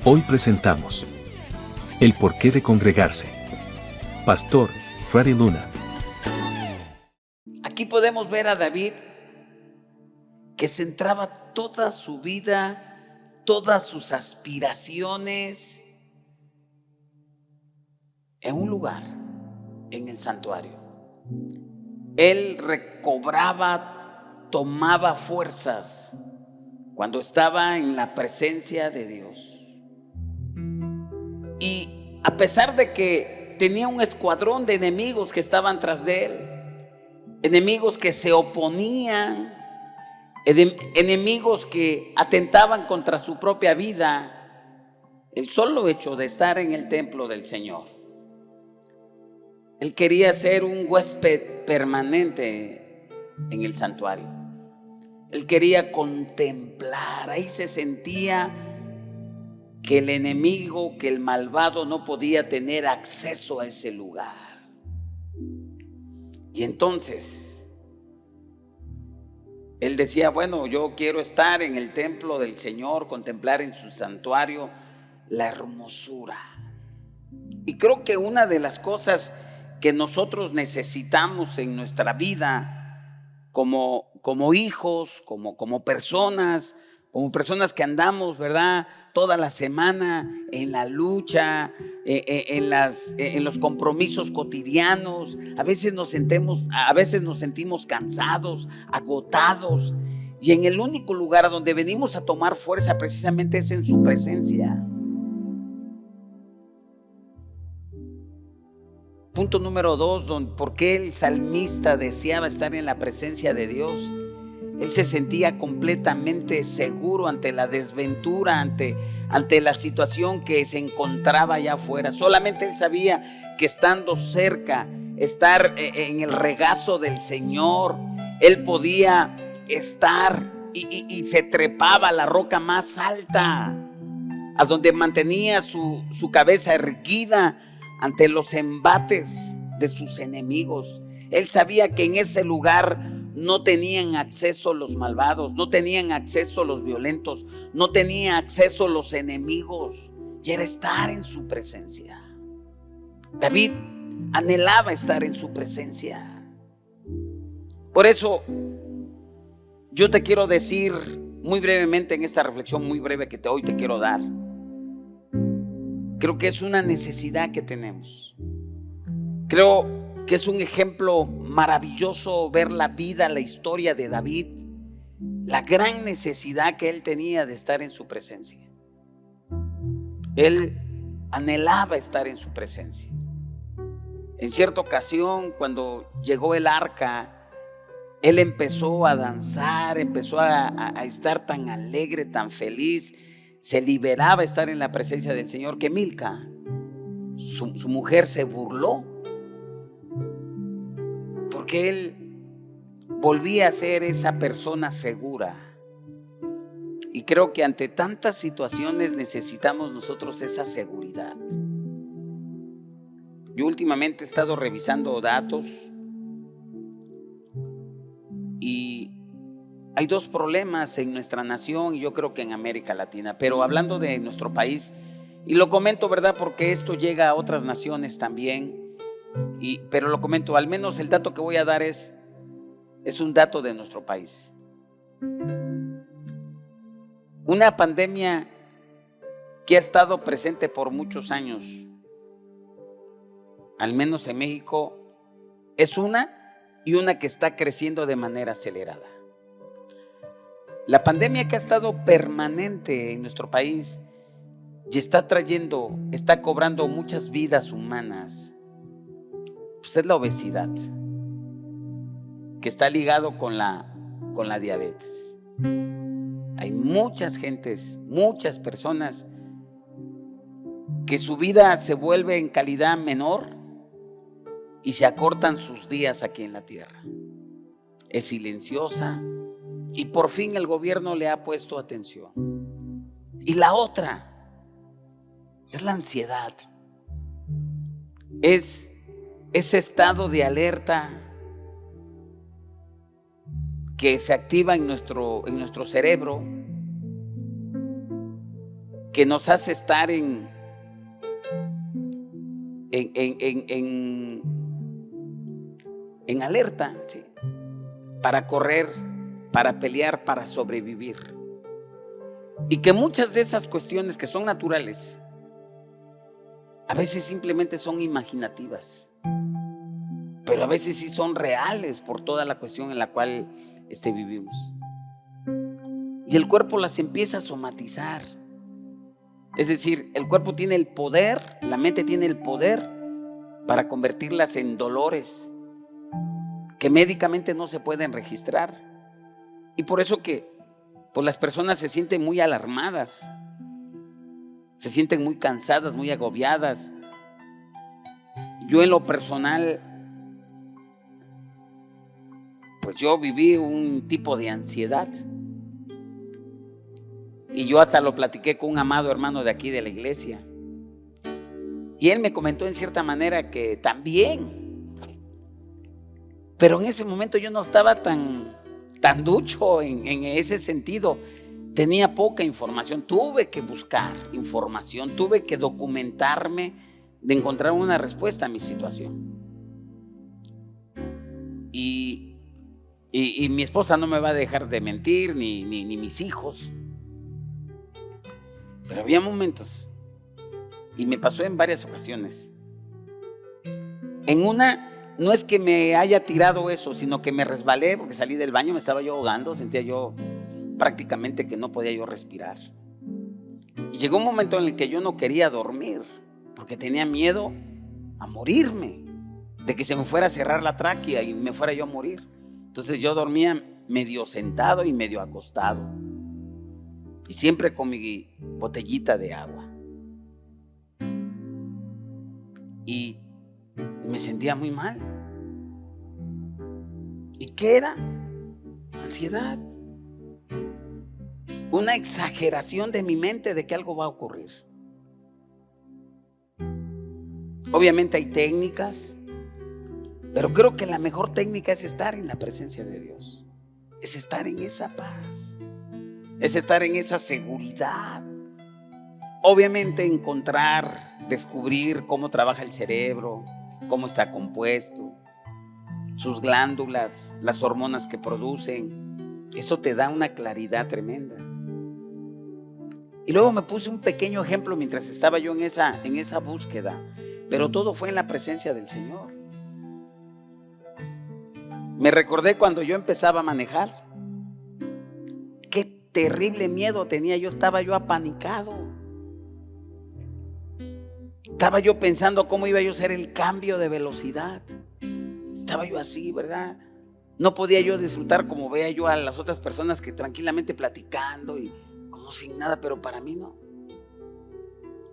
Hoy presentamos el porqué de congregarse. Pastor Freddy Luna. Aquí podemos ver a David que centraba toda su vida, todas sus aspiraciones en un lugar, en el santuario. Él recobraba, tomaba fuerzas cuando estaba en la presencia de Dios. Y a pesar de que tenía un escuadrón de enemigos que estaban tras de él, enemigos que se oponían, enemigos que atentaban contra su propia vida, el solo hecho de estar en el templo del Señor, él quería ser un huésped permanente en el santuario. Él quería contemplar, ahí se sentía que el enemigo, que el malvado no podía tener acceso a ese lugar. Y entonces él decía, bueno, yo quiero estar en el templo del Señor, contemplar en su santuario la hermosura. Y creo que una de las cosas que nosotros necesitamos en nuestra vida como hijos, como personas que andamos, ¿verdad?, toda la semana en la lucha, en los compromisos cotidianos. A veces nos sentimos cansados, agotados, y en el único lugar donde venimos a tomar fuerza precisamente es en su presencia. Punto número 2, ¿por qué el salmista deseaba estar en la presencia de Dios? Él se sentía completamente seguro ante la desventura, ante la situación que se encontraba allá afuera. Solamente él sabía que estando cerca, estar en el regazo del Señor, él podía estar y se trepaba a la roca más alta, a donde mantenía su cabeza erguida ante los embates de sus enemigos. Él sabía que en ese lugar no tenían acceso los malvados, no tenían acceso los violentos, no tenían acceso los enemigos, y era estar en su presencia. David anhelaba estar en su presencia. Por eso yo te quiero decir muy brevemente en esta reflexión muy breve que hoy te quiero dar. Creo que es una necesidad que tenemos. Creo que es un ejemplo maravilloso ver la vida, la historia de David, la gran necesidad que él tenía de estar en su presencia. Él anhelaba estar en su presencia. En cierta ocasión, cuando llegó el arca, él empezó a danzar, empezó a estar tan alegre, tan feliz. Se liberaba estar en la presencia del Señor, que Milca, su mujer, se burló, porque él volvía a ser esa persona segura. Y creo que ante tantas situaciones necesitamos nosotros esa seguridad. Yo últimamente he estado revisando datos y hay dos problemas en nuestra nación y yo creo que en América Latina, pero hablando de nuestro país, y lo comento, ¿verdad?, porque esto llega a otras naciones también, pero lo comento, al menos el dato que voy a dar es un dato de nuestro país. Una pandemia que ha estado presente por muchos años, al menos en México, es una que está creciendo de manera acelerada. La pandemia que ha estado permanente en nuestro país y está cobrando muchas vidas humanas, pues es la obesidad, que está ligado con la diabetes. Hay muchas personas que su vida se vuelve en calidad menor y se acortan sus días aquí en la tierra. Es silenciosa y por fin el gobierno le ha puesto atención. Y la otra es la ansiedad. Es ese estado de alerta que se activa en nuestro cerebro, que nos hace estar en alerta, ¿sí? Para correr, para pelear, para sobrevivir. Y que muchas de esas cuestiones que son naturales, a veces simplemente son imaginativas, pero a veces sí son reales por toda la cuestión en la cual vivimos. Y el cuerpo las empieza a somatizar. Es decir, el cuerpo tiene el poder, la mente tiene el poder para convertirlas en dolores que médicamente no se pueden registrar. Y por eso que pues las personas se sienten muy alarmadas, se sienten muy cansadas, muy agobiadas. Yo en lo personal, pues yo viví un tipo de ansiedad. Y yo hasta lo platiqué con un amado hermano de aquí de la iglesia. Y él me comentó en cierta manera que también. Pero en ese momento yo no estaba tan ducho en ese sentido. Tenía poca información. Tuve que buscar información. Tuve que documentarme de encontrar una respuesta a mi situación. Y mi esposa no me va a dejar de mentir, ni mis hijos. Pero había momentos, y me pasó en varias ocasiones. En una, no es que me haya tirado eso, sino que me resbalé porque salí del baño, me estaba yo ahogando, sentía yo prácticamente que no podía yo respirar. Y llegó un momento en el que yo no quería dormir, porque tenía miedo a morirme, de que se me fuera a cerrar la tráquea y me fuera yo a morir. Entonces yo dormía medio sentado y medio acostado. Y siempre con mi botellita de agua. Y me sentía muy mal. ¿Y qué era? Ansiedad. Una exageración de mi mente de que algo va a ocurrir. Obviamente hay técnicas, pero creo que la mejor técnica es estar en la presencia de Dios. Es estar en esa paz. Es estar en esa seguridad. Obviamente encontrar, descubrir cómo trabaja el cerebro, cómo está compuesto, sus glándulas, las hormonas que producen. Eso te da una claridad tremenda. Y luego me puse un pequeño ejemplo mientras estaba yo en esa búsqueda, pero todo fue en la presencia del Señor. Me recordé cuando yo empezaba a manejar. Qué terrible miedo tenía yo, estaba yo apanicado. Estaba yo pensando cómo iba yo a hacer el cambio de velocidad. Estaba yo así, ¿verdad? No podía yo disfrutar como veía yo a las otras personas que tranquilamente platicando y como sin nada, pero para mí no.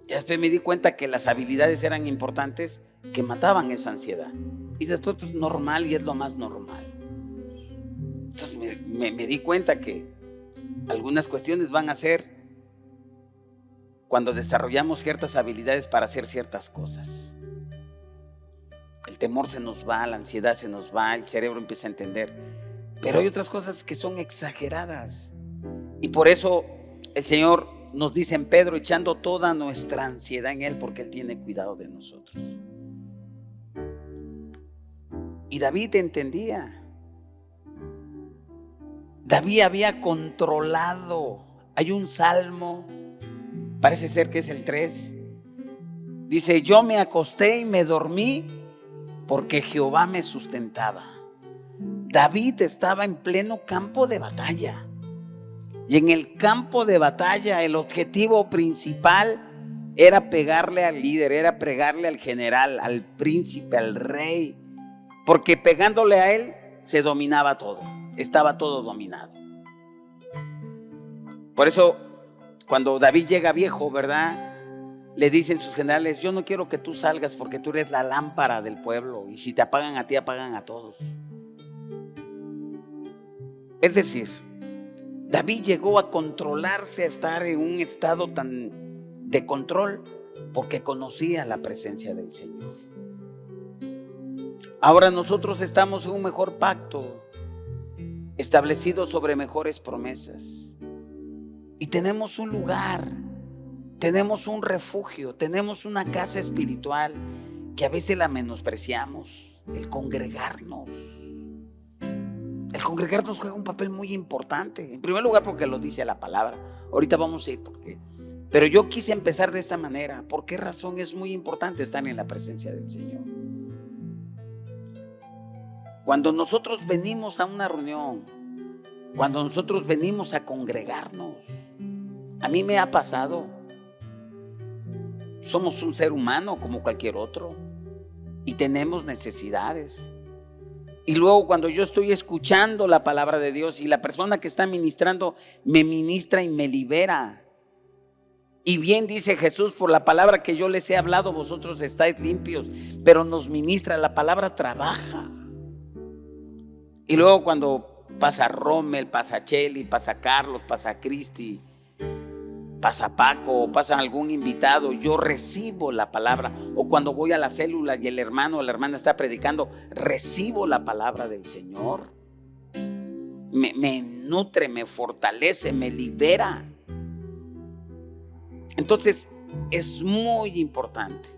Ya después me di cuenta que las habilidades eran importantes, que mataban esa ansiedad. Y después pues normal, y es lo más normal. Entonces me di cuenta que algunas cuestiones van a ser cuando desarrollamos ciertas habilidades para hacer ciertas cosas. El temor se nos va, la ansiedad se nos va, el cerebro empieza a entender. Pero hay otras cosas que son exageradas. Y por eso el Señor nos dice en Pedro, echando toda nuestra ansiedad en Él, porque Él tiene cuidado de nosotros. Y David entendía. David había controlado. Hay un salmo, parece ser que es el 3. Dice, yo me acosté y me dormí porque Jehová me sustentaba. David estaba en pleno campo de batalla. Y en el campo de batalla el objetivo principal era pegarle al líder, era pegarle al general, al príncipe, al rey. Porque pegándole a él se dominaba todo, estaba todo dominado. Por eso cuando David llega viejo, ¿verdad? Le dicen sus generales, yo no quiero que tú salgas porque tú eres la lámpara del pueblo. Y si te apagan a ti, apagan a todos. Es decir, David llegó a controlarse, a estar en un estado tan de control porque conocía la presencia del Señor. Ahora nosotros estamos en un mejor pacto, establecido sobre mejores promesas. Y tenemos un lugar tenemos un refugio, tenemos una casa espiritual que a veces la menospreciamos, el congregarnos. El congregarnos juega un papel muy importante. En primer lugar porque lo dice la palabra. Ahorita vamos a ir por qué. Pero yo quise empezar de esta manera. ¿Por qué razón es muy importante estar en la presencia del Señor? Cuando nosotros venimos a una reunión, cuando nosotros venimos a congregarnos, a mí me ha pasado. Somos un ser humano como cualquier otro y tenemos necesidades. Y luego cuando yo estoy escuchando la palabra de Dios y la persona que está ministrando me ministra y me libera. Y bien dice Jesús, por la palabra que yo les he hablado, vosotros estáis limpios, pero nos ministra, la palabra trabaja. Y luego cuando pasa Rommel, pasa Cheli, pasa Carlos, pasa Cristi, pasa Paco, o pasa algún invitado, yo recibo la palabra. O cuando voy a la célula y el hermano o la hermana está predicando, recibo la palabra del Señor. Me nutre, me fortalece, me libera. Entonces es muy importante.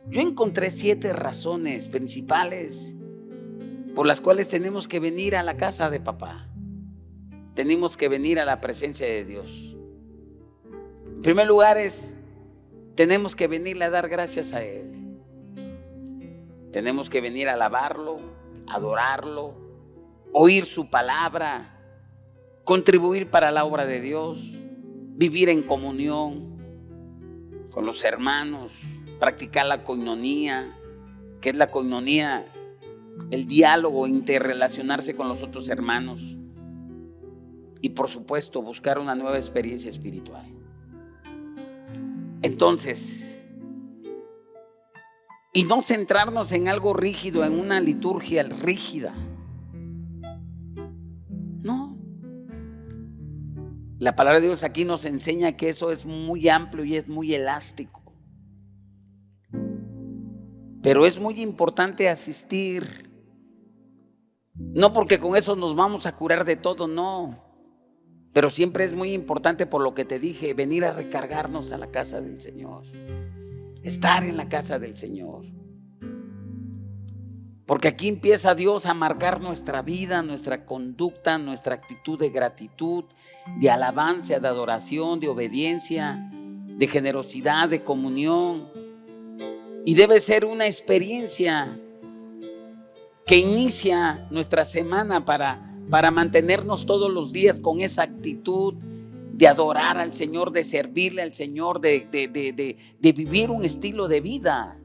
Yo encontré 7 razones principales por las cuales tenemos que venir a la casa de papá. Tenemos que venir a la presencia de Dios. En primer lugar tenemos que venirle a dar gracias a Él. Tenemos que venir a alabarlo, adorarlo, oír su palabra, contribuir para la obra de Dios, vivir en comunión con los hermanos, practicar la koinonía, que es la koinonía, el diálogo, interrelacionarse con los otros hermanos y por supuesto buscar una nueva experiencia espiritual. Entonces, y no centrarnos en algo rígido, en una liturgia rígida. No. La palabra de Dios aquí nos enseña que eso es muy amplio y es muy elástico. Pero es muy importante asistir. No porque con eso nos vamos a curar de todo, no. Pero siempre es muy importante, por lo que te dije, venir a recargarnos a la casa del Señor. Estar en la casa del Señor. Porque aquí empieza Dios a marcar nuestra vida, nuestra conducta, nuestra actitud de gratitud, de alabanza, de adoración, de obediencia, de generosidad, de comunión. Y debe ser una experiencia que inicia nuestra semana para mantenernos todos los días con esa actitud de adorar al Señor, de servirle al Señor, de vivir un estilo de vida.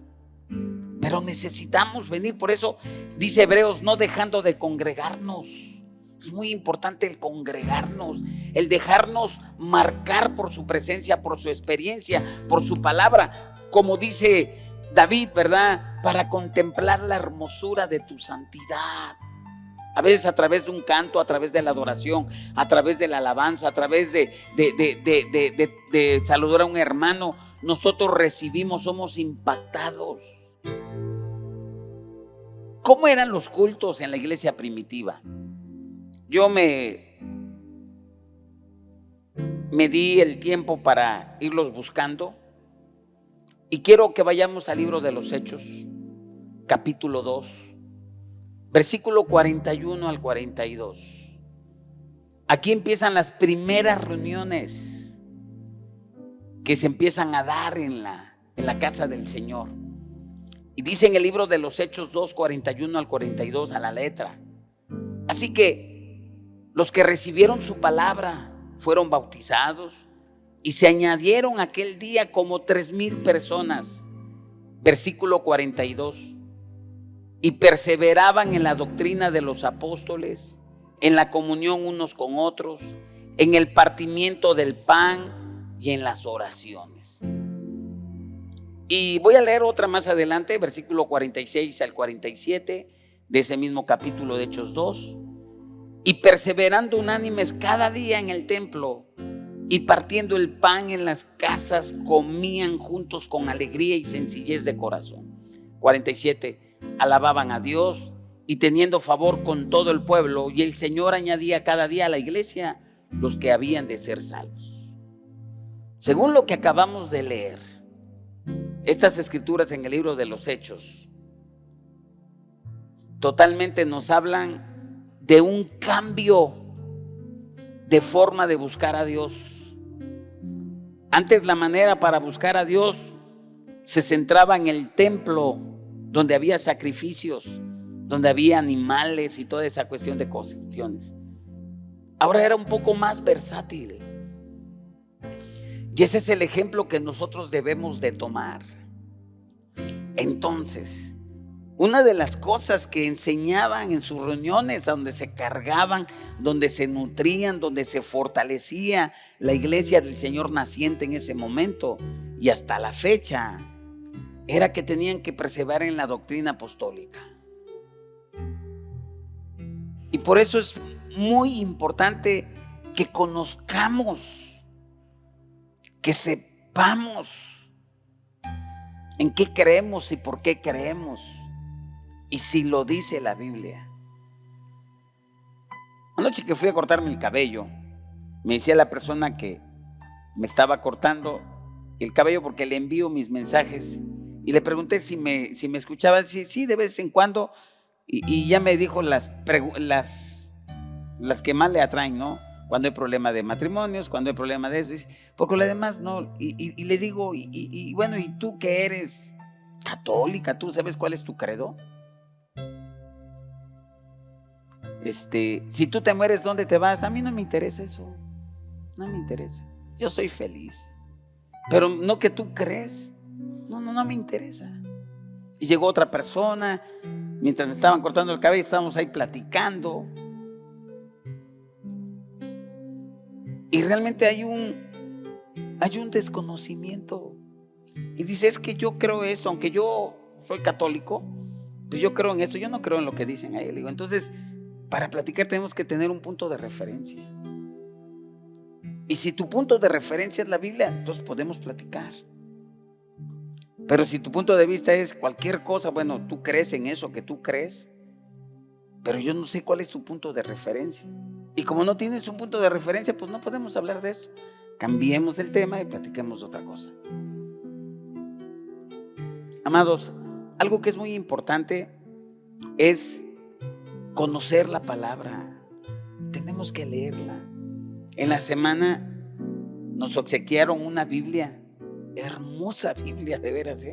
Pero necesitamos venir, por eso dice Hebreos, no dejando de congregarnos. Es muy importante el congregarnos, el dejarnos marcar por su presencia, por su experiencia, por su palabra, como dice David, ¿verdad? Para contemplar la hermosura de tu santidad. A veces a través de un canto, a través de la adoración, a través de la alabanza, a través de saludar a un hermano, nosotros recibimos, somos impactados. ¿Cómo eran los cultos en la iglesia primitiva? Yo me di el tiempo para irlos buscando y quiero que vayamos al libro de los Hechos, capítulo 2, versículo 41 al 42. Aquí empiezan las primeras reuniones que se empiezan a dar en la casa del Señor. Y dice en el libro de los Hechos 2, 41 al 42 a la letra. Así que los que recibieron su palabra fueron bautizados y se añadieron aquel día como 3,000 personas. Versículo 42. Y perseveraban en la doctrina de los apóstoles, en la comunión unos con otros, en el partimiento del pan y en las oraciones. Y voy a leer otra más adelante, versículo 46 al 47 de ese mismo capítulo de Hechos 2. Y perseverando unánimes cada día en el templo y partiendo el pan en las casas, comían juntos con alegría y sencillez de corazón. 47. Alababan a Dios y teniendo favor con todo el pueblo, y el Señor añadía cada día a la iglesia los que habían de ser salvos. Según lo que acabamos de leer, estas escrituras en el libro de los Hechos totalmente nos hablan de un cambio de forma de buscar a Dios. Antes la manera para buscar a Dios se centraba en el templo, donde había sacrificios, donde había animales y toda esa cuestión de cuestiones. Ahora era un poco más versátil. Y ese es el ejemplo que nosotros debemos de tomar. Entonces, una de las cosas que enseñaban en sus reuniones, donde se cargaban, donde se nutrían, donde se fortalecía la iglesia del Señor naciente en ese momento y hasta la fecha, era que tenían que perseverar en la doctrina apostólica. Y por eso es muy importante que conozcamos, que sepamos en qué creemos y por qué creemos, y si lo dice la Biblia. Anoche que fui a cortarme el cabello, me decía la persona que me estaba cortando el cabello, porque le envío mis mensajes, y le pregunté si me escuchaba. Sí, de vez en cuando, y ya me dijo las que más le atraen, ¿no? Cuando hay problema de matrimonios, cuando hay problema de eso, porque lo demás no. Y le digo, bueno, ¿y tú que eres católica? ¿Tú sabes cuál es tu credo? Si tú te mueres, ¿dónde te vas? A mí no me interesa eso, no me interesa. Yo soy feliz, pero no que tú crees, no me interesa. Y llegó otra persona, mientras me estaban cortando el cabello, estábamos ahí platicando, y realmente hay un desconocimiento. Y dice, es que yo creo eso, aunque yo soy católico, pues yo creo en eso, yo no creo en lo que dicen ahí. Le digo, entonces, para platicar tenemos que tener un punto de referencia. Y si tu punto de referencia es la Biblia, entonces podemos platicar. Pero si tu punto de vista es cualquier cosa, bueno, tú crees en eso que tú crees, pero yo no sé cuál es tu punto de referencia. Y como no tienes un punto de referencia, pues no podemos hablar de esto. Cambiemos el tema y platiquemos de otra cosa. Amados, algo que es muy importante es conocer la palabra. Tenemos que leerla. En la semana nos obsequiaron una Biblia, hermosa Biblia, de veras,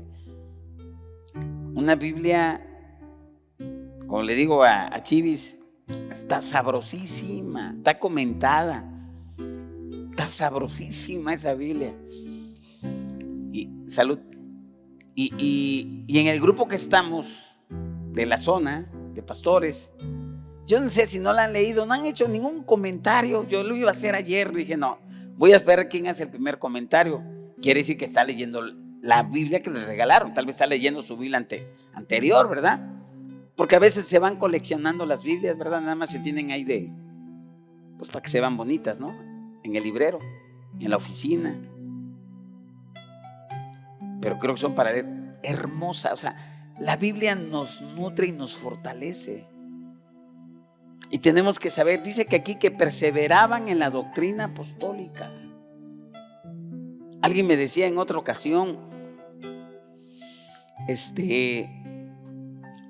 una Biblia, como le digo a Chivis, está sabrosísima, está comentada, está sabrosísima esa Biblia. Y salud. Y en el grupo que estamos de la zona de pastores, yo no sé si no la han leído, no han hecho ningún comentario. Yo lo iba a hacer ayer, dije no, voy a esperar quién hace el primer comentario. Quiere decir que está leyendo la Biblia que le regalaron, tal vez está leyendo su Biblia anterior, ¿verdad? Porque a veces se van coleccionando las Biblias, ¿verdad? Nada más se tienen ahí pues para que se vean bonitas, ¿no? En el librero, en la oficina. Pero creo que son para leer, hermosa. O sea, la Biblia nos nutre y nos fortalece. Y tenemos que saber, dice que aquí que perseveraban en la doctrina apostólica. Alguien me decía en otra ocasión,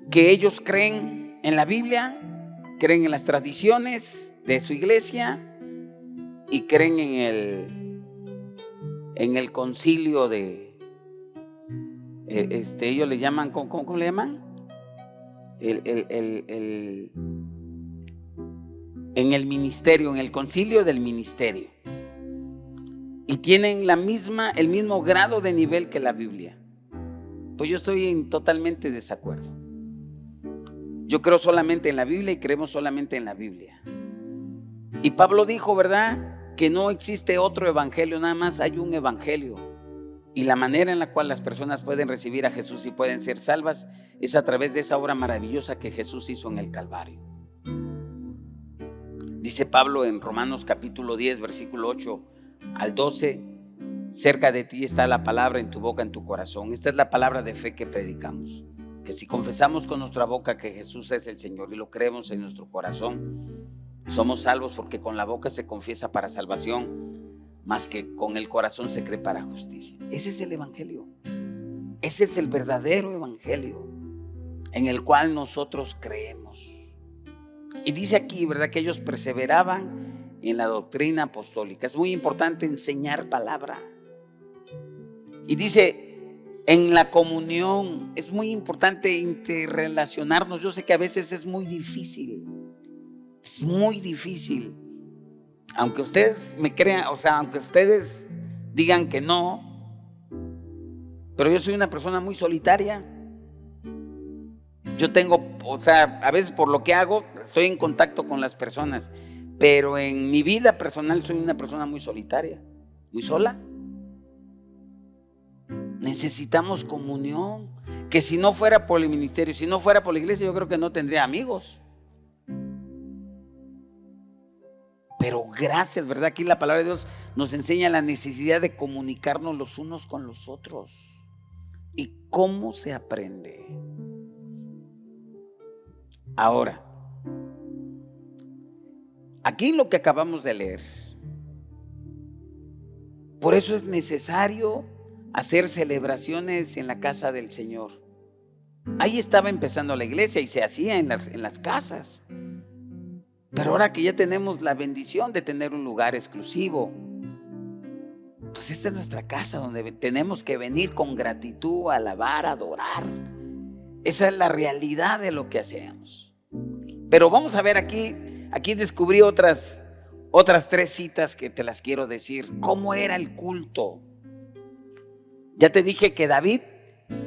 que ellos creen en la Biblia, creen en las tradiciones de su iglesia y creen en el concilio de, ellos le llaman, ¿cómo le llaman? En el ministerio, en el concilio del ministerio. Y tienen el mismo grado de nivel que la Biblia. Pues yo estoy en totalmente desacuerdo. Yo creo solamente en la Biblia y creemos solamente en la Biblia. Y Pablo dijo, ¿verdad?, que no existe otro evangelio, nada más hay un evangelio. Y la manera en la cual las personas pueden recibir a Jesús y pueden ser salvas es a través de esa obra maravillosa que Jesús hizo en el Calvario. Dice Pablo en Romanos capítulo 10, versículo 8 al 12, cerca de ti está la palabra, en tu boca, en tu corazón. Esta es la palabra de fe que predicamos, que si confesamos con nuestra boca que Jesús es el Señor y lo creemos en nuestro corazón, somos salvos, porque con la boca se confiesa para salvación, mas que con el corazón se cree para justicia. Ese es el evangelio. Ese es el verdadero evangelio en el cual nosotros creemos. Y dice aquí, ¿verdad?, que ellos perseveraban en la doctrina apostólica. Es muy importante enseñar palabra. Y dice, en la comunión, es muy importante interrelacionarnos. Yo sé que a veces es muy difícil. Es muy difícil. Aunque ustedes me crean, o sea, aunque ustedes digan que no, pero yo soy una persona muy solitaria. Yo tengo, o sea, a veces por lo que hago, estoy en contacto con las personas, pero en mi vida personal soy una persona muy solitaria, muy sola. Necesitamos comunión, que si no fuera por el ministerio, si no fuera por la iglesia, yo creo que no tendría amigos. Pero gracias, ¿verdad? Aquí la palabra de Dios nos enseña la necesidad de comunicarnos los unos con los otros. ¿Y cómo se aprende? Ahora, aquí lo que acabamos de leer, por eso es necesario hacer celebraciones en la casa del Señor. Ahí estaba empezando la iglesia y se hacía en las casas. Pero ahora que ya tenemos la bendición de tener un lugar exclusivo, pues esta es nuestra casa donde tenemos que venir con gratitud, alabar, adorar. Esa es la realidad de lo que hacemos. Pero vamos a ver aquí descubrí otras 3 citas que te las quiero decir. ¿Cómo era el culto? Ya te dije que David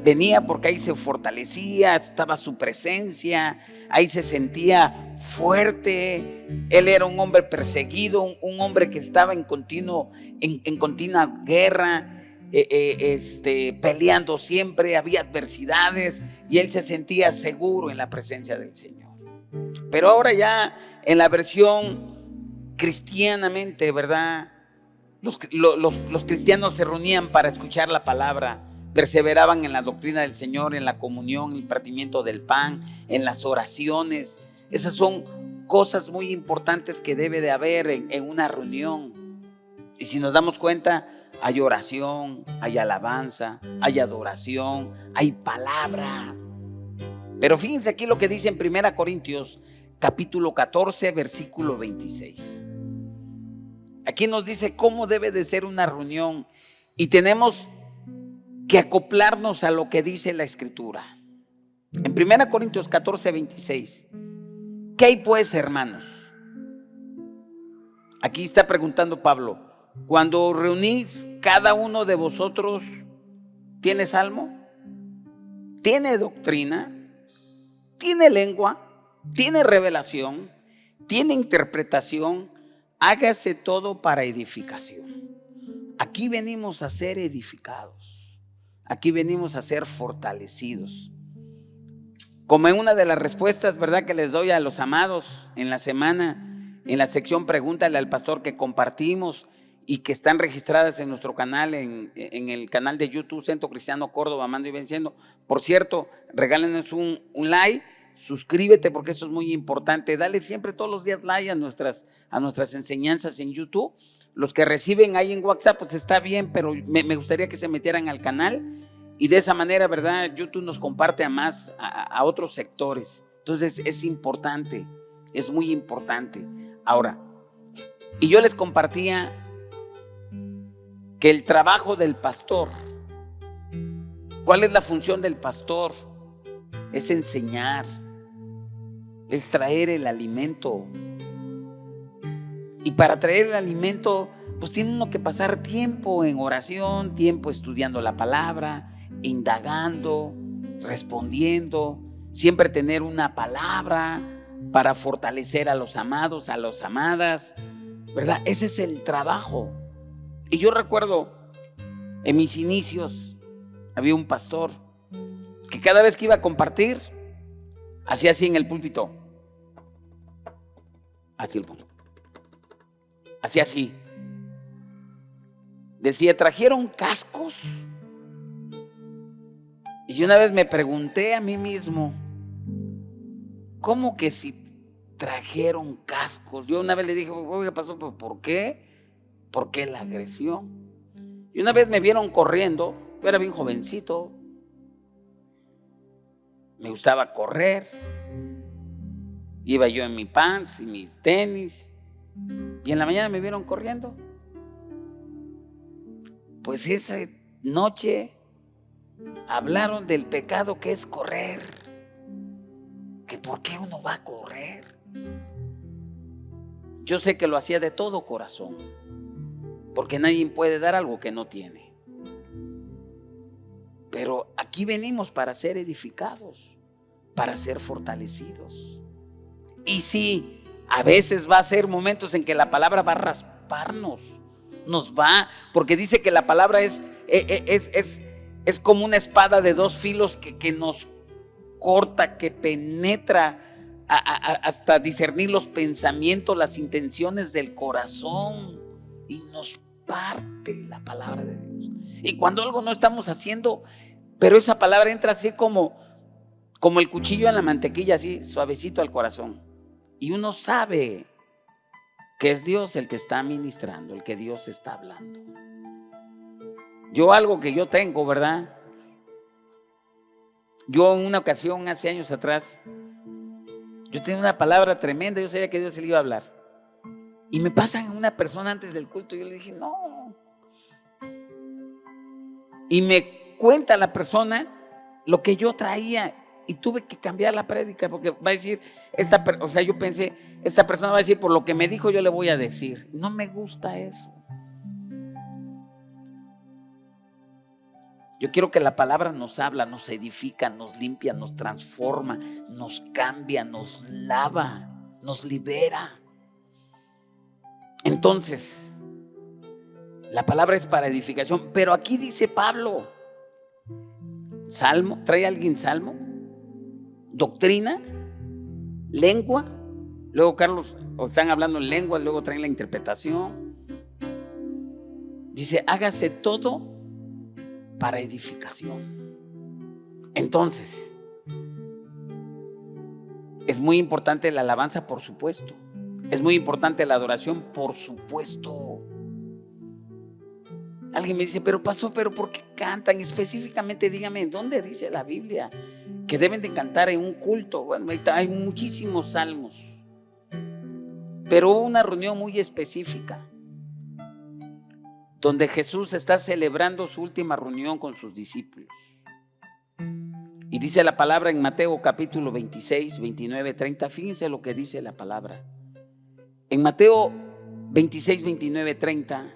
venía porque ahí se fortalecía, estaba su presencia, ahí se sentía fuerte. Él era un hombre perseguido, un hombre que estaba en continua guerra, peleando siempre, había adversidades y él se sentía seguro en la presencia del Señor. Pero ahora ya en la versión cristianamente, ¿verdad? Los cristianos se reunían para escuchar la palabra, perseveraban en la doctrina del Señor, en la comunión, en el partimiento del pan, en las oraciones. Esas son cosas muy importantes que debe de haber en una reunión. Y si nos damos cuenta, hay oración, hay alabanza, hay adoración, hay palabra. Pero fíjense aquí lo que dice en 1 Corintios capítulo 14, versículo 26. Aquí nos dice cómo debe de ser una reunión y tenemos que acoplarnos a lo que dice la Escritura. En 1 Corintios 14, 26. ¿Qué hay pues, hermanos? Aquí está preguntando Pablo. Cuando reunís, cada uno de vosotros tiene salmo, tiene doctrina, tiene lengua, tiene revelación, tiene interpretación. Hágase todo para edificación. Aquí venimos a ser edificados. Aquí venimos a ser fortalecidos. Como en una de las respuestas, ¿verdad?, que les doy a los amados en la semana, en la sección Pregúntale al Pastor, que compartimos y que están registradas en nuestro canal, en el canal de YouTube Centro Cristiano Córdoba, Amando y Venciendo. Por cierto, regálenos un like. Suscríbete porque eso es muy importante. Dale siempre todos los días like a nuestras enseñanzas en YouTube. Los que reciben ahí en WhatsApp, pues está bien, pero me gustaría que se metieran al canal y de esa manera, ¿verdad?, YouTube nos comparte a otros sectores. Entonces es importante, es muy importante. Ahora, y yo les compartía que el trabajo del pastor, ¿cuál es la función del pastor? Es enseñar, es traer el alimento. Y para traer el alimento, pues tiene uno que pasar tiempo en oración, tiempo estudiando la palabra, indagando, respondiendo, siempre tener una palabra para fortalecer a los amados, a las amadas, ¿verdad? Ese es el trabajo. Y yo recuerdo en mis inicios, había un pastor que cada vez que iba a compartir, hacía así en el púlpito. Así el púlpito. Hacía así. Decía, ¿trajeron cascos? Y yo una vez me pregunté a mí mismo, ¿cómo que si trajeron cascos? Yo una vez le dije, oiga, pastor, ¿por qué? porque la agresión. Y una vez me vieron corriendo, yo era bien jovencito, me gustaba correr, iba yo en mi pants y mis tenis, y en la mañana me vieron corriendo. Pues esa noche hablaron del pecado que es correr, que por qué uno va a correr. Yo sé que lo hacía de todo corazón, porque nadie puede dar algo que no tiene. Pero aquí venimos para ser edificados, para ser fortalecidos. Y sí, a veces va a ser momentos en que la palabra va a rasparnos, porque dice que la palabra es como una espada de dos filos que nos corta, que penetra hasta discernir los pensamientos, las intenciones del corazón, y nos parte la palabra de Dios. Y cuando algo no estamos haciendo, pero esa palabra entra así como el cuchillo en la mantequilla, así suavecito al corazón, y uno sabe que es Dios el que está ministrando, el que Dios está hablando. Yo algo que yo tengo, ¿verdad? Yo en una ocasión, hace años atrás, yo tenía una palabra tremenda, yo sabía que Dios se le iba a hablar. Y me pasan a una persona antes del culto, y yo le dije, no. Y me cuenta la persona lo que yo traía, y tuve que cambiar la prédica, porque va a decir, yo pensé, esta persona va a decir, por lo que me dijo yo le voy a decir. No me gusta eso. Yo quiero que la palabra nos habla, nos edifica, nos limpia, nos transforma, nos cambia, nos lava, nos libera. Entonces, la palabra es para edificación, pero aquí dice Pablo, salmo, ¿trae alguien salmo? Doctrina, lengua, luego Carlos, están hablando en lenguas, luego traen la interpretación. Dice, hágase todo para edificación. Entonces, es muy importante la alabanza, por supuesto. Es muy importante la adoración, por supuesto. Alguien me dice, pero pastor, ¿pero por qué cantan? Específicamente dígame, ¿en dónde dice la Biblia que deben de cantar en un culto? Bueno, hay muchísimos salmos, pero hubo una reunión muy específica donde Jesús está celebrando su última reunión con sus discípulos. Y dice la palabra en Mateo capítulo 26, 29, 30. Fíjense lo que dice la palabra. En Mateo 26, 29, 30.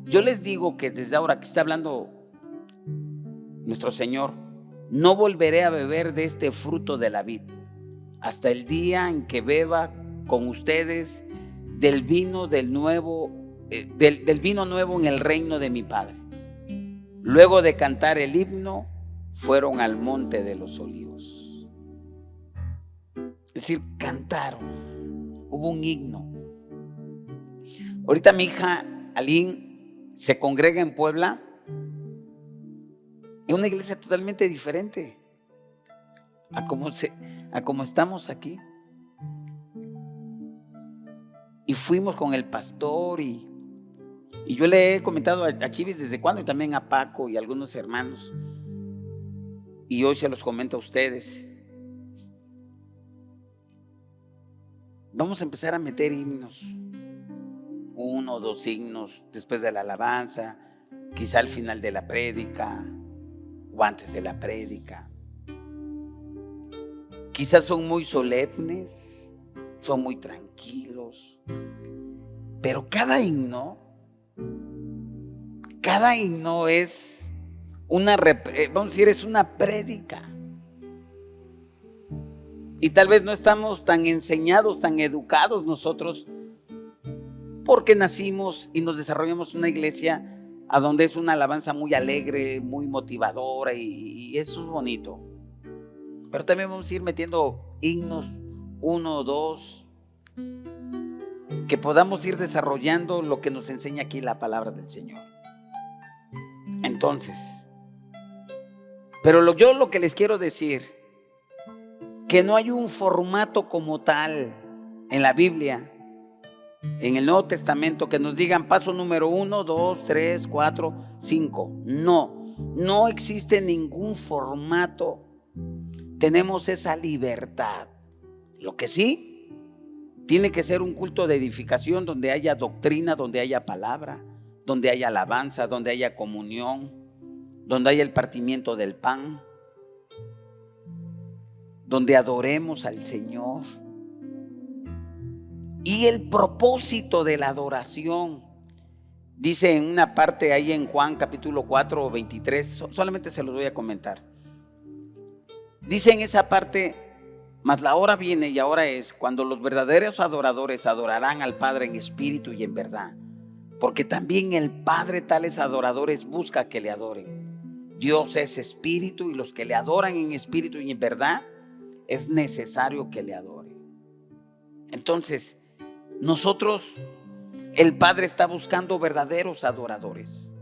Yo les digo que desde ahora que está hablando nuestro Señor, no volveré a beber de este fruto de la vid hasta el día en que beba con ustedes del vino nuevo en el reino de mi Padre. Luego de cantar el himno, fueron al monte de los olivos. Es decir, cantaron, hubo un himno. Ahorita mi hija Aline se congrega en Puebla, en una iglesia totalmente diferente a como estamos aquí. Y fuimos con el pastor, y yo le he comentado a Chivis desde cuando, y también a Paco y a algunos hermanos, y hoy se los comento a ustedes. Vamos a empezar a meter himnos, 1 o 2 himnos después de la alabanza, quizá al final de la prédica o antes de la prédica. Quizás son muy solemnes, son muy tranquilos, pero cada himno es es una prédica. Y tal vez no estamos tan enseñados, tan educados nosotros, porque nacimos y nos desarrollamos en una iglesia a donde es una alabanza muy alegre, muy motivadora, y eso es bonito. Pero también vamos a ir metiendo himnos, 1 o 2, que podamos ir desarrollando lo que nos enseña aquí la palabra del Señor. Entonces, pero yo lo que les quiero decir, que no hay un formato como tal en la Biblia en el Nuevo Testamento que nos digan paso número 1, 2, 3, 4, 5. No existe ningún formato. Tenemos esa libertad. Lo que sí, tiene que ser un culto de edificación donde haya doctrina, donde haya palabra, donde haya alabanza, donde haya comunión, donde haya el partimiento del pan, donde adoremos al Señor. Y el propósito de la adoración, dice en una parte ahí en Juan capítulo 4, 23, solamente se los voy a comentar. Dice en esa parte: mas la hora viene y ahora es cuando los verdaderos adoradores adorarán al Padre en espíritu y en verdad, porque también el Padre tales adoradores busca que le adoren. Dios es espíritu y los que le adoran en espíritu y en verdad es necesario que le adoren. Entonces, nosotros, el Padre está buscando verdaderos adoradores.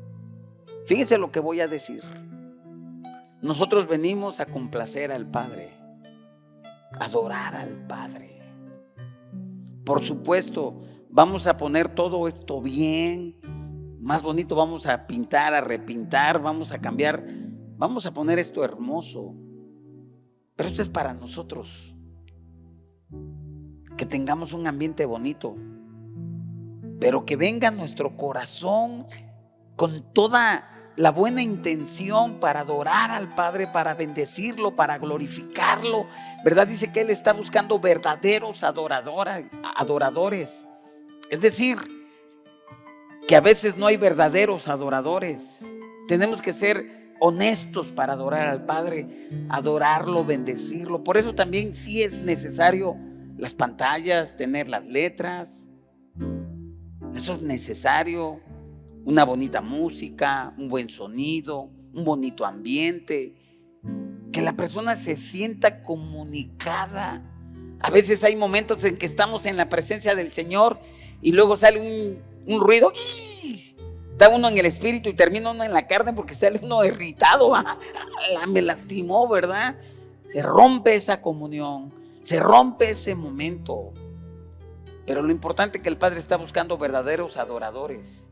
Fíjese lo que voy a decir. Nosotros venimos a complacer al Padre, adorar al Padre. Por supuesto, vamos a poner todo esto bien, más bonito, vamos a pintar, a repintar, vamos a cambiar, vamos a poner esto hermoso. Pero esto es para nosotros, que tengamos un ambiente bonito, pero que venga nuestro corazón con toda la buena intención para adorar al Padre, para bendecirlo, para glorificarlo, ¿verdad? Dice que Él está buscando verdaderos adoradores. Es decir, que a veces no hay verdaderos adoradores. Tenemos que ser honestos para adorar al Padre, adorarlo, bendecirlo. Por eso también sí es necesario las pantallas, tener las letras. Eso es necesario. Una bonita música, un buen sonido, un bonito ambiente, que la persona se sienta comunicada. A veces hay momentos en que estamos en la presencia del Señor y luego sale un ruido, está uno en el espíritu y termina uno en la carne porque sale uno irritado. Me lastimó, ¿verdad? Se rompe esa comunión, se rompe ese momento. Pero lo importante es que el Padre está buscando verdaderos adoradores.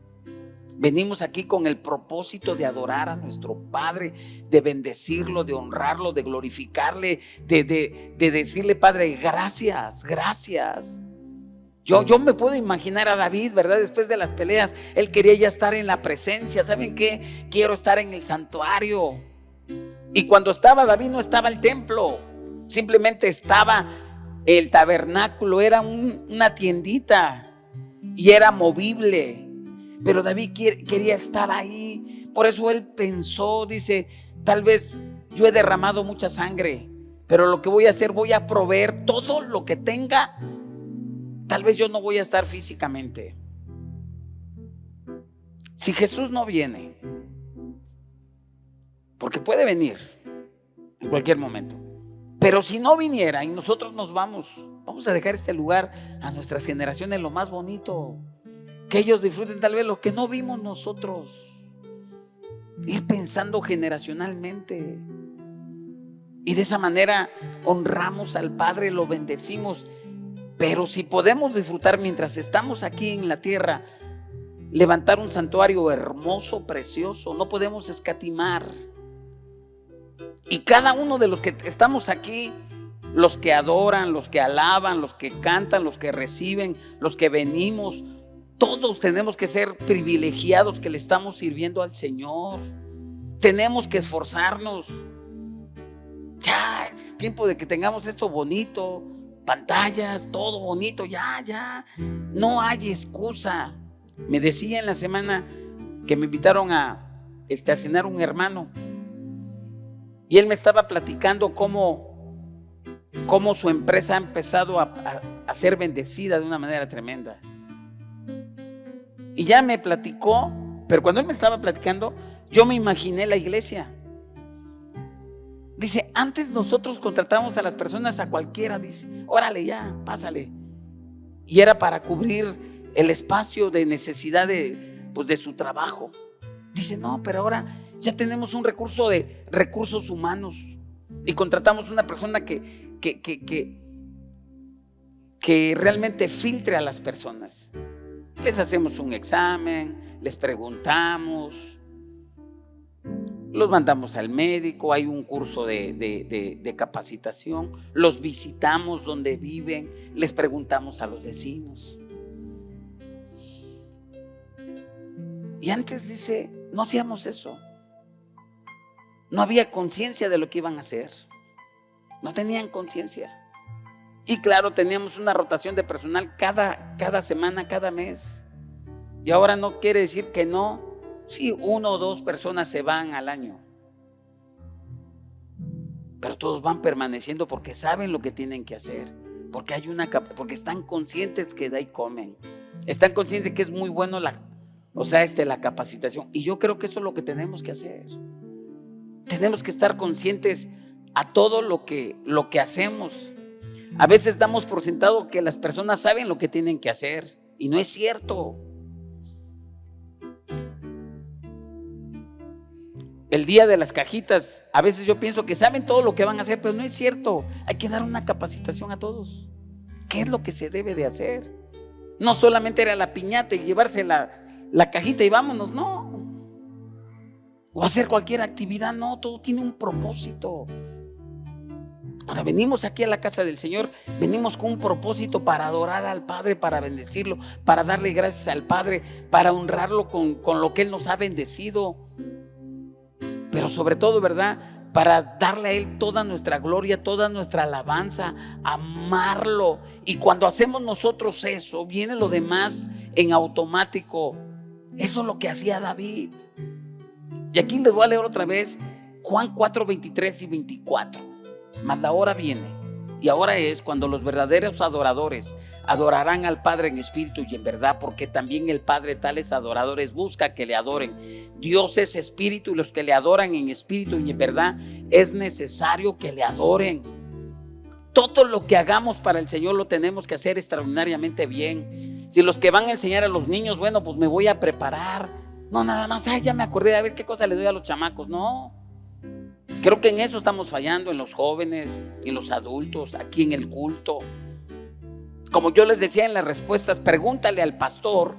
Venimos aquí con el propósito de adorar a nuestro Padre, de bendecirlo, de honrarlo, de glorificarle, de decirle: Padre, gracias, gracias. Yo me puedo imaginar a David, ¿verdad? Después de las peleas, él quería ya estar en la presencia. ¿Saben qué? Quiero estar en el santuario. Y cuando estaba David no estaba el templo, simplemente estaba el tabernáculo, era una tiendita y era movible. Pero David quería estar ahí. Por eso él pensó, dice: tal vez yo he derramado mucha sangre, pero lo que voy a hacer, voy a proveer todo lo que tenga. Tal vez yo no voy a estar físicamente. Si Jesús no viene, porque puede venir en cualquier momento, pero si no viniera y nosotros nos vamos a dejar este lugar a nuestras generaciones lo más bonito, que ellos disfruten tal vez lo que no vimos nosotros. Ir pensando generacionalmente. Y de esa manera honramos al Padre, lo bendecimos. Pero si podemos disfrutar mientras estamos aquí en la tierra, levantar un santuario hermoso, precioso, no podemos escatimar. Y cada uno de los que estamos aquí, los que adoran, los que alaban, los que cantan, los que reciben, los que venimos, todos tenemos que ser privilegiados que le estamos sirviendo al Señor. Tenemos que esforzarnos. Ya es tiempo de que tengamos esto bonito, pantallas, todo bonito, ya. No hay excusa. Me decía en la semana que me invitaron a cenar un hermano y él me estaba platicando cómo su empresa ha empezado a ser bendecida de una manera tremenda. Y ya me platicó, pero cuando él me estaba platicando, yo me imaginé la iglesia. Dice: antes nosotros contratábamos a las personas, a cualquiera, dice: órale, ya, pásale. Y era para cubrir el espacio de necesidad de su trabajo. Dice: no, pero ahora ya tenemos un recurso de recursos humanos y contratamos una persona que que realmente filtre a las personas. Les hacemos un examen, les preguntamos, los mandamos al médico, hay un curso de capacitación, los visitamos donde viven, les preguntamos a los vecinos. Y antes, dice, no hacíamos eso. No había conciencia de lo que iban a hacer. No tenían conciencia. Y claro, teníamos una rotación de personal cada semana, cada mes. Y ahora no quiere decir que no. Sí, 1 o 2 personas se van al año. Pero todos van permaneciendo porque saben lo que tienen que hacer. Porque porque están conscientes que de ahí comen. Están conscientes de que es muy bueno la capacitación. Y yo creo que eso es lo que tenemos que hacer. Tenemos que estar conscientes a todo lo que hacemos. A veces damos por sentado que las personas saben lo que tienen que hacer y no es cierto. El día de las cajitas, a veces yo pienso que saben todo lo que van a hacer, pero no es cierto. Hay que dar una capacitación a todos. ¿Qué es lo que se debe de hacer? No solamente era la piñata y llevarse la cajita y vámonos, no. O hacer cualquier actividad, no, todo tiene un propósito. Ahora venimos aquí a la casa del Señor, venimos con un propósito para adorar al Padre, para bendecirlo, para darle gracias al Padre, para honrarlo con lo que Él nos ha bendecido. Pero sobre todo, ¿verdad? Para darle a Él toda nuestra gloria, toda nuestra alabanza, amarlo. Y cuando hacemos nosotros eso, viene lo demás en automático. Eso es lo que hacía David. Y aquí les voy a leer otra vez Juan 4, 23 y 24. Mas la hora viene, y ahora es cuando los verdaderos adoradores adorarán al Padre en espíritu y en verdad, porque también el Padre tales adoradores busca que le adoren. Dios es espíritu, y los que le adoran en espíritu y en verdad es necesario que le adoren. Todo lo que hagamos para el Señor lo tenemos que hacer extraordinariamente bien. Si los que van a enseñar a los niños, bueno, pues me voy a preparar. No, nada más, ya me acordé, a ver qué cosa le doy a los chamacos. No. Creo que en eso estamos fallando, en los jóvenes, en los adultos, aquí en el culto. Como yo les decía en las respuestas, pregúntale al pastor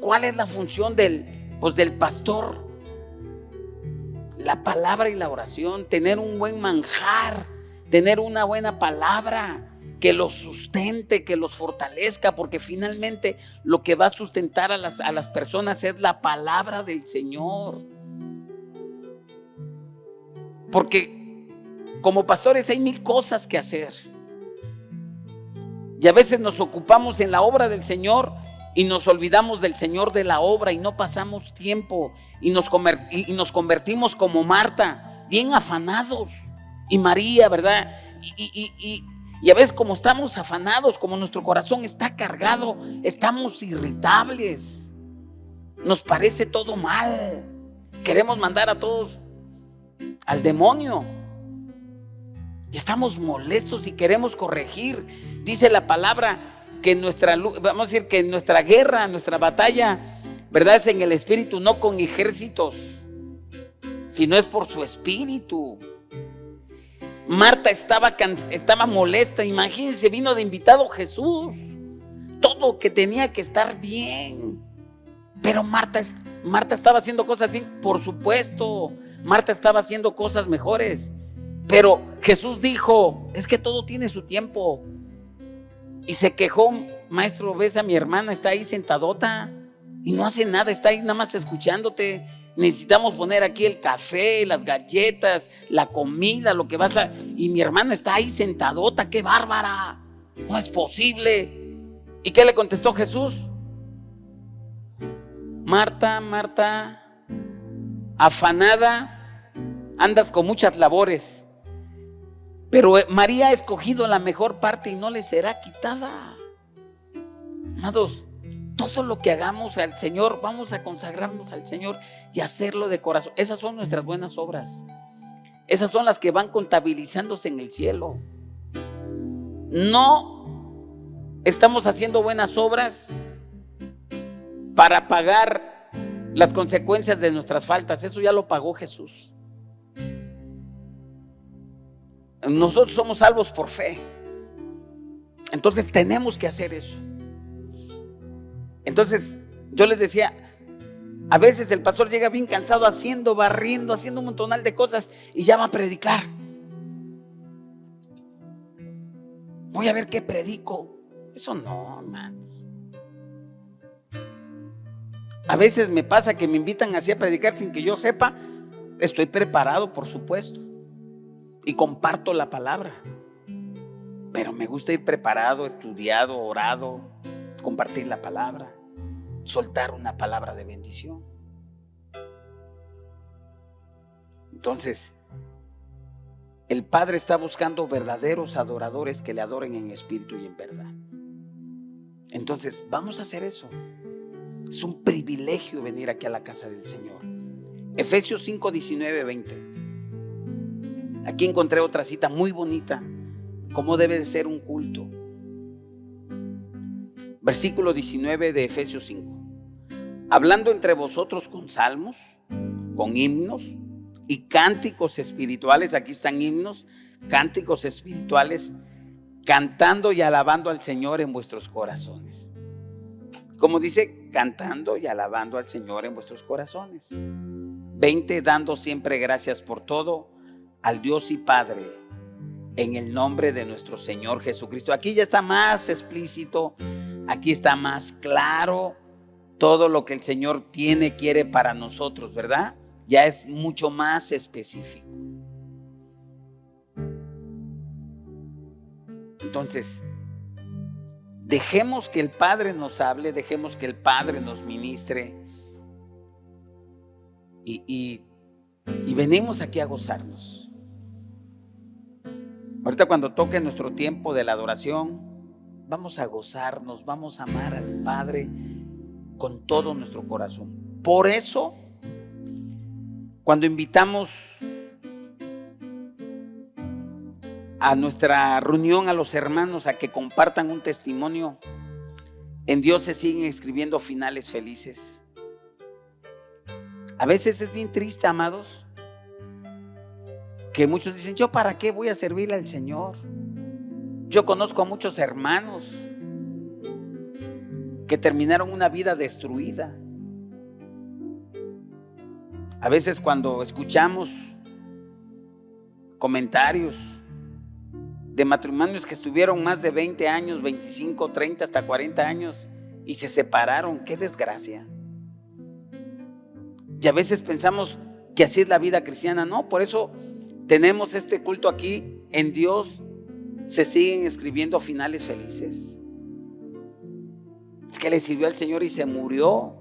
cuál es la función del pastor. La palabra y la oración, tener un buen manjar, tener una buena palabra que los sustente, que los fortalezca, porque finalmente lo que va a sustentar a las personas es la palabra del Señor. Porque como pastores hay 1000 cosas que hacer. Y a veces nos ocupamos en la obra del Señor y nos olvidamos del Señor de la obra y no pasamos tiempo y nos convertimos como Marta, bien afanados, y María, ¿verdad? Y a veces como estamos afanados, como nuestro corazón está cargado, estamos irritables, nos parece todo mal, queremos mandar a todos al demonio y estamos molestos y queremos corregir. Dice la palabra que vamos a decir que nuestra guerra, nuestra batalla, ¿verdad? Es en el espíritu, no con ejércitos, sino es por su espíritu. Marta estaba molesta, imagínense, vino de invitado Jesús, todo que tenía que estar bien, pero Marta estaba haciendo cosas bien, por supuesto. Marta estaba haciendo cosas mejores, pero Jesús dijo, es que todo tiene su tiempo. Y se quejó, maestro, ves a mi hermana, está ahí sentadota y no hace nada, está ahí nada más escuchándote. Necesitamos poner aquí el café, las galletas, la comida, lo que vas a... Y mi hermana está ahí sentadota, qué bárbara, no es posible. ¿Y qué le contestó Jesús? Marta, Marta, afanada, andas con muchas labores, pero María ha escogido la mejor parte y no le será quitada. Amados, todo lo que hagamos al Señor, vamos a consagrarnos al Señor y hacerlo de corazón. Esas son nuestras buenas obras. Esas son las que van contabilizándose en el cielo. No estamos haciendo buenas obras para pagar las consecuencias de nuestras faltas. Eso ya lo pagó Jesús. Nosotros somos salvos por fe. Entonces tenemos que hacer eso. Entonces yo les decía, a veces el pastor llega bien cansado barriendo, haciendo un montonal de cosas y ya va a predicar. Voy a ver qué predico. Eso no, hermano. A veces me pasa que me invitan así a predicar sin que yo sepa. Estoy preparado, por supuesto, y comparto la palabra, pero me gusta ir preparado, estudiado, orado, compartir la palabra, soltar una palabra de bendición. Entonces, el Padre está buscando verdaderos adoradores que le adoren en espíritu y en verdad. Entonces, vamos a hacer eso. Es un privilegio venir aquí a la casa del Señor. Efesios 5, 19, 20. Aquí encontré otra cita muy bonita, cómo debe de ser un culto. Versículo 19 de Efesios 5. Hablando entre vosotros con salmos, con himnos y cánticos espirituales. Aquí están himnos, cánticos espirituales, cantando y alabando al Señor en vuestros corazones. Como dice, cantando y alabando al Señor en vuestros corazones. 20, dando siempre gracias por todo al Dios y Padre en el nombre de nuestro Señor Jesucristo. Aquí ya está más explícito, aquí está más claro todo lo que el Señor quiere para nosotros, ¿verdad? Ya es mucho más específico. Entonces, dejemos que el Padre nos hable, dejemos que el Padre nos ministre y venimos aquí a gozarnos. Ahorita cuando toque nuestro tiempo de la adoración, vamos a gozarnos, vamos a amar al Padre con todo nuestro corazón. Por eso, cuando invitamos a nuestra reunión a los hermanos a que compartan un testimonio, en Dios se siguen escribiendo finales felices. A veces es bien triste, amados, que muchos dicen, ¿yo para qué voy a servirle al Señor? Yo conozco a muchos hermanos que terminaron una vida destruida. A veces cuando escuchamos comentarios de matrimonios que estuvieron más de 20 años, 25, 30, hasta 40 años y se separaron, qué desgracia. Y a veces pensamos que así es la vida cristiana. No, por eso tenemos este culto aquí. En Dios se siguen escribiendo finales felices. Es que le sirvió al Señor y se murió.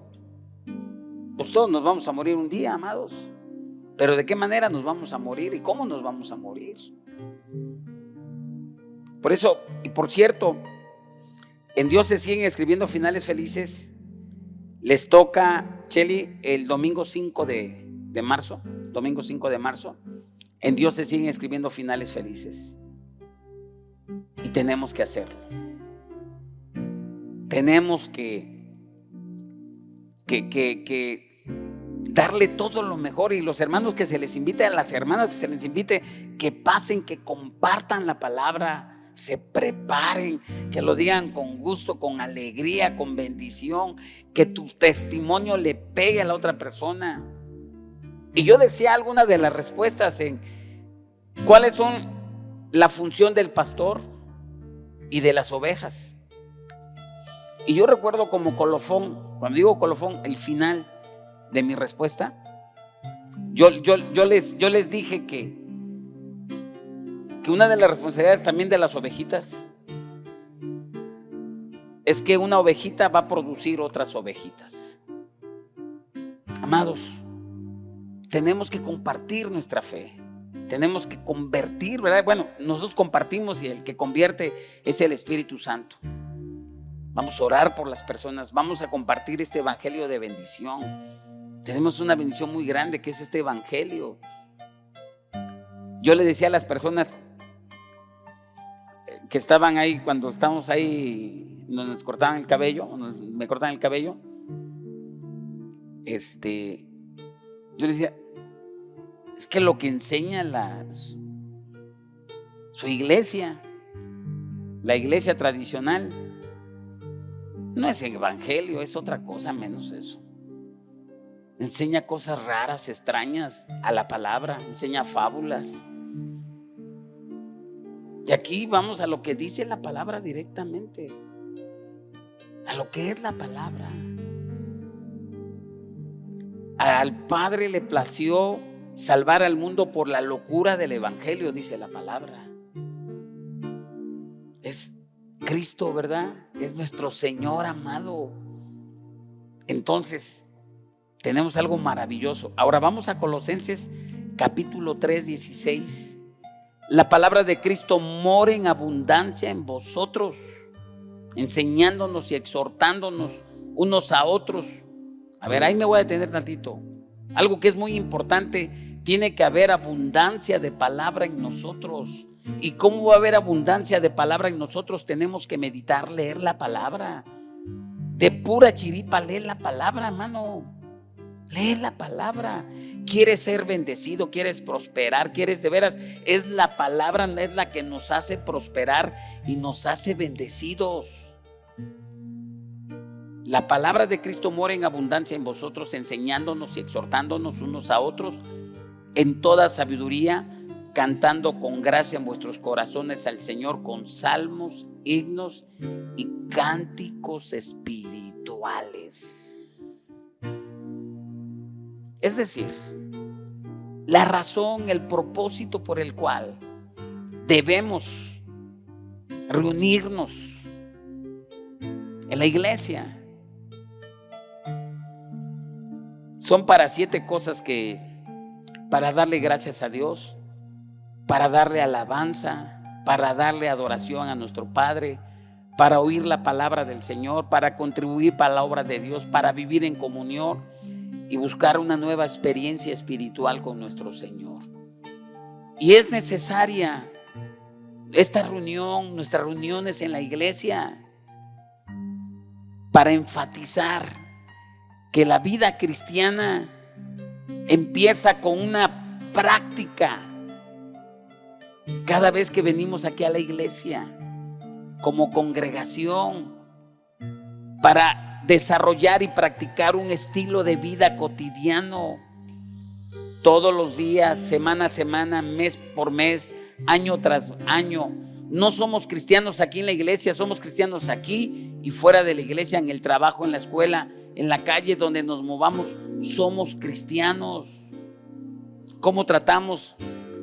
Pues todos nos vamos a morir un día, amados. Pero ¿de qué manera nos vamos a morir y cómo nos vamos a morir? Por eso, y por cierto, en Dios se siguen escribiendo finales felices. Les toca, Cheli, el domingo 5 de marzo. Domingo 5 de marzo. En Dios se siguen escribiendo finales felices. Y tenemos que hacerlo. Tenemos que darle todo lo mejor. Y los hermanos que se les invite, a las hermanas que se les invite, que pasen, que compartan la palabra, se preparen, que lo digan con gusto, con alegría, con bendición, que tu testimonio le pegue a la otra persona. Y yo decía algunas de las respuestas en cuáles son la función del pastor y de las ovejas. Y yo recuerdo como colofón, cuando digo colofón, el final de mi respuesta, yo les dije que una de las responsabilidades también de las ovejitas es que una ovejita va a producir otras ovejitas. Amados, tenemos que compartir nuestra fe, tenemos que convertir, ¿verdad? Bueno, nosotros compartimos y el que convierte es el Espíritu Santo. Vamos a orar por las personas, vamos a compartir este evangelio de bendición. Tenemos una bendición muy grande que es este evangelio. Yo le decía a las personas que estaban ahí, cuando estábamos ahí, nos cortaban el cabello, me cortaban el cabello, yo les decía, es que lo que enseña su iglesia, La iglesia tradicional no es evangelio, es otra cosa menos eso. Enseña cosas raras, extrañas a la palabra, enseña fábulas. Y aquí vamos a lo que dice la palabra directamente, a lo que es la palabra. Al Padre le plació salvar al mundo por la locura del evangelio, dice la palabra. Es Cristo, ¿verdad? Es nuestro Señor amado. Entonces, tenemos algo maravilloso. Ahora vamos a Colosenses capítulo 3, 16. La palabra de Cristo mora en abundancia en vosotros, enseñándonos y exhortándonos unos a otros. A ver, ahí me voy a detener tantito. Algo que es muy importante, tiene que haber abundancia de palabra en nosotros. ¿Y cómo va a haber abundancia de palabra en nosotros? Tenemos que meditar, leer la palabra. De pura chiripa, lee la palabra, hermano. Lee la palabra. ¿Quieres ser bendecido? ¿Quieres prosperar? ¿Quieres de veras? Es la palabra, es la que nos hace prosperar y nos hace bendecidos. La palabra de Cristo mora en abundancia en vosotros, enseñándonos y exhortándonos unos a otros en toda sabiduría, cantando con gracia en vuestros corazones al Señor con salmos, himnos y cánticos espirituales. Es decir, la razón, el propósito por el cual debemos reunirnos en la iglesia son para 7 cosas para darle gracias a Dios, para darle alabanza, para darle adoración a nuestro Padre, para oír la palabra del Señor, para contribuir para la obra de Dios, para vivir en comunión y buscar una nueva experiencia espiritual con nuestro Señor. Y es necesaria esta reunión, nuestras reuniones en la iglesia, para enfatizar que la vida cristiana empieza con una práctica. Cada vez que venimos aquí a la iglesia como congregación, para desarrollar y practicar un estilo de vida cotidiano, todos los días, semana a semana, mes por mes, año tras año. No somos cristianos aquí en la iglesia, somos cristianos aquí y fuera de la iglesia, en el trabajo, en la escuela, en la calle, donde nos movamos, somos cristianos. ¿Cómo tratamos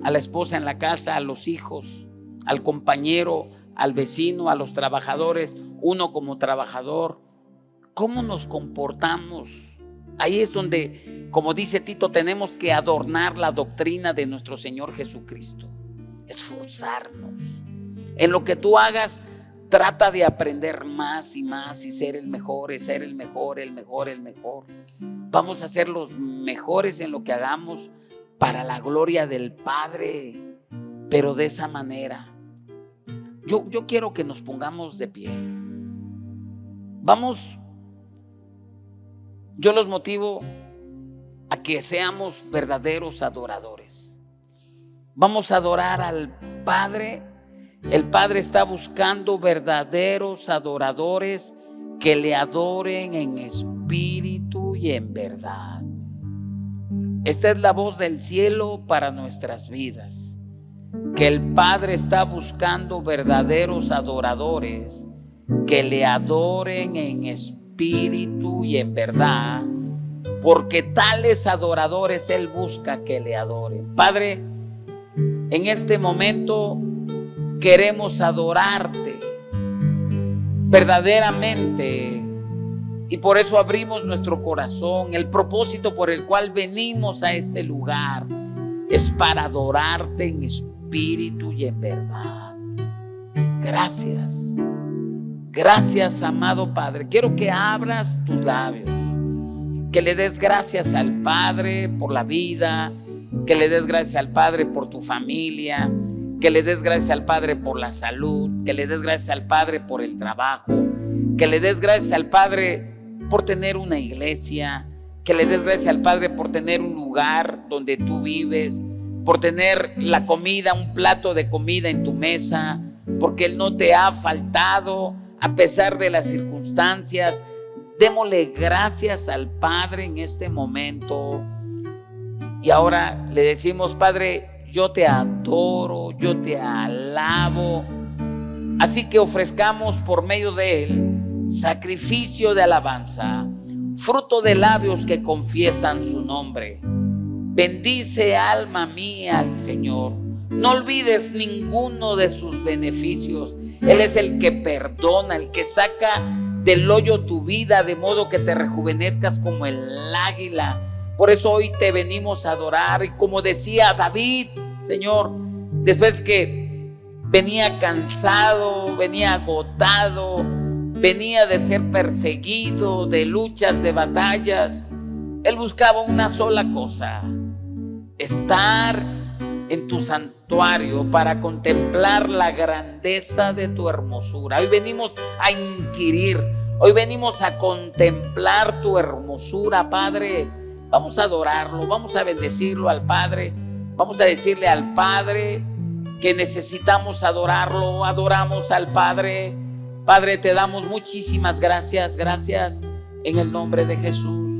a la esposa en la casa, a los hijos, al compañero, al vecino, a los trabajadores, uno como trabajador? ¿Cómo nos comportamos? Ahí es donde, como dice Tito, tenemos que adornar la doctrina de nuestro Señor Jesucristo. Esforzarnos. En lo que tú hagas, trata de aprender más y más y ser el mejor, ser el mejor, el mejor, el mejor. Vamos a ser los mejores en lo que hagamos para la gloria del Padre, pero de esa manera. Yo quiero que nos pongamos de pie. Vamos, yo los motivo a que seamos verdaderos adoradores. Vamos a adorar al Padre. El Padre está buscando verdaderos adoradores que le adoren en espíritu y en verdad. Esta es la voz del cielo para nuestras vidas, que el Padre está buscando verdaderos adoradores que le adoren en espíritu y en verdad, porque tales adoradores Él busca que le adoren. Padre, en este momento queremos adorarte verdaderamente y por eso abrimos nuestro corazón. El propósito por el cual venimos a este lugar es para adorarte en espíritu y en verdad. Gracias. Gracias, amado Padre. Quiero que abras tus labios, que le des gracias al Padre por la vida, que le des gracias al Padre por tu familia, que le des gracias al Padre por la salud, que le des gracias al Padre por el trabajo, que le des gracias al Padre por tener una iglesia, que le des gracias al Padre por tener un lugar donde tú vives, por tener la comida, un plato de comida en tu mesa, porque Él no te ha faltado a pesar de las circunstancias. Démosle gracias al Padre en este momento. Y ahora le decimos: Padre, yo te adoro, yo te alabo. Así que ofrezcamos por medio de Él sacrificio de alabanza, fruto de labios que confiesan su nombre. Bendice, alma mía, al Señor. No olvides ninguno de sus beneficios. Él es el que perdona, el que saca del hoyo tu vida, de modo que te rejuvenezcas como el águila. Por eso hoy te venimos a adorar. Y como decía David, Señor, después que venía cansado, venía agotado, venía de ser perseguido, de luchas, de batallas, él buscaba una sola cosa: estar en tu santuario para contemplar la grandeza de tu hermosura. Hoy venimos a inquirir, hoy venimos a contemplar tu hermosura, Padre. Vamos a adorarlo, vamos a bendecirlo al Padre, vamos a decirle al Padre que necesitamos adorarlo. Adoramos al Padre. Padre, te damos muchísimas gracias, gracias en el nombre de Jesús.